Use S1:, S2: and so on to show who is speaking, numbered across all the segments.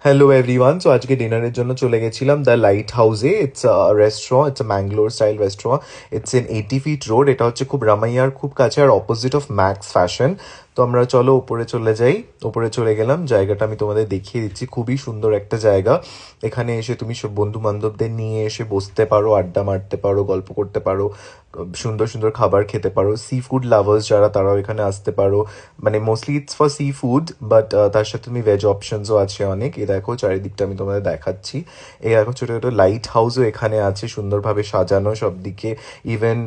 S1: Hello everyone, so আজকে ডিনারের জন্য চলে গেছিলাম দ্য লাইট হাউসে। It's restaurant, it's Mangalore style restaurant. It's in 80 feet road. এটা হচ্ছে খুব রামাইয়ার খুব কাছে আর অপোজিট অফ ম্যাক্স ফ্যাশন। তো আমরা চলো উপরে চলে যাই। উপরে চলে গেলাম, জায়গাটা আমি তোমাদের দেখিয়ে দিচ্ছি। খুবই সুন্দর একটা জায়গা। এখানে এসে তুমি সব বন্ধু বান্ধবদের নিয়ে এসে বসতে পারো, আড্ডা মারতে পারো, গল্প করতে পারো, সুন্দর সুন্দর খাবার খেতে পারো। সি ফুড লাভার্স যারা, তারাও এখানে আসতে পারো। মানে mostly it's for sea food, but তার সাথে তুমি ভেজ অপশনসও আছে অনেক। এই দেখো চারিদিকটা আমি তোমাদের দেখাচ্ছি। এই দেখো ছোটো ছোটো লাইট হাউসও এখানে আছে, সুন্দরভাবে সাজানো সব দিকে। ইভেন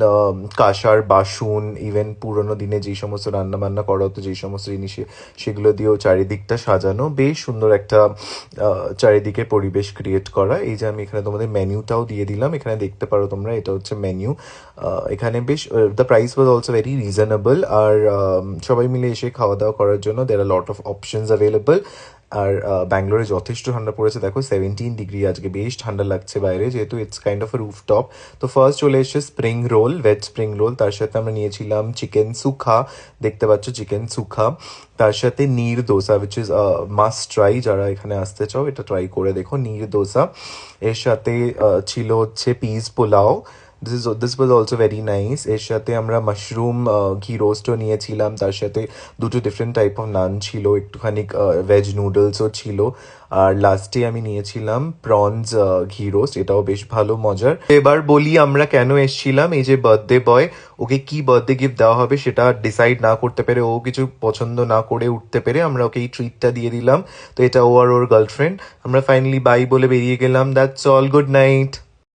S1: কাঁসার বাসন, ইভেন পুরোনো দিনে যেই সমস্ত রান্না বান্না করা হতো, যেই সমস্ত জিনিস, সেগুলো দিয়েও চারিদিকটা সাজানো। বেশ সুন্দর একটা চারিদিকে পরিবেশ ক্রিয়েট করা। এই যে আমি এখানে তোমাদের মেনুটাও দিয়ে দিলাম, এখানে দেখতে পারো তোমরা, এটা হচ্ছে মেনু। এখানে বেশ the price was also very reasonable. আর সবাই মিলে এসে খাওয়া দাওয়া করার জন্য দের আর লট অফ অপশনস অ্যাভেলেবল। আর ব্যাঙ্গালোরে যথেষ্ট ঠান্ডা পড়েছে, দেখো 17 ডিগ্রি আজকে, বেশ ঠান্ডা লাগছে বাইরে, যেহেতু it's kind of roof top. তো ফার্স্ট চলে এসেছে spring roll, veg spring roll. তার সাথে আমরা নিয়েছিলাম চিকেন সুখা, দেখতে পাচ্ছ চিকেন সুখা। তার সাথে neer dosa, which is must try. যারা এখানে আসতে চাও এটা ট্রাই করে দেখো, নীর দোসা। এর সাথে ছিল হচ্ছে piece pulao. This was also very nice. এর সাথে আমরা মাশরুম ঘি রোস্টও নিয়েছিলাম। তার সাথে দুটো ডিফারেন্ট টাইপ অফ নান ছিল, একটুখানি ভেজ নুডলসও ছিল। আর লাস্টে আমি নিয়েছিলাম প্রনস ঘি রোস্ট, এটাও বেশ ভালো মজার। এবার বলি আমরা কেন এসেছিলাম। এই যে বার্থডে বয়, ওকে কি বার্থডে গিফট দেওয়া হবে সেটা ডিসাইড না করতে পেরে, ও কিছু পছন্দ না করে উঠতে পেরে, আমরা ওকে এই ট্রিটটা দিয়ে দিলাম। তো এটা ও আর ওর গার্লফ্রেন্ড। আমরা ফাইনালি বাই বলে বেরিয়ে গেলাম। That's all, good night.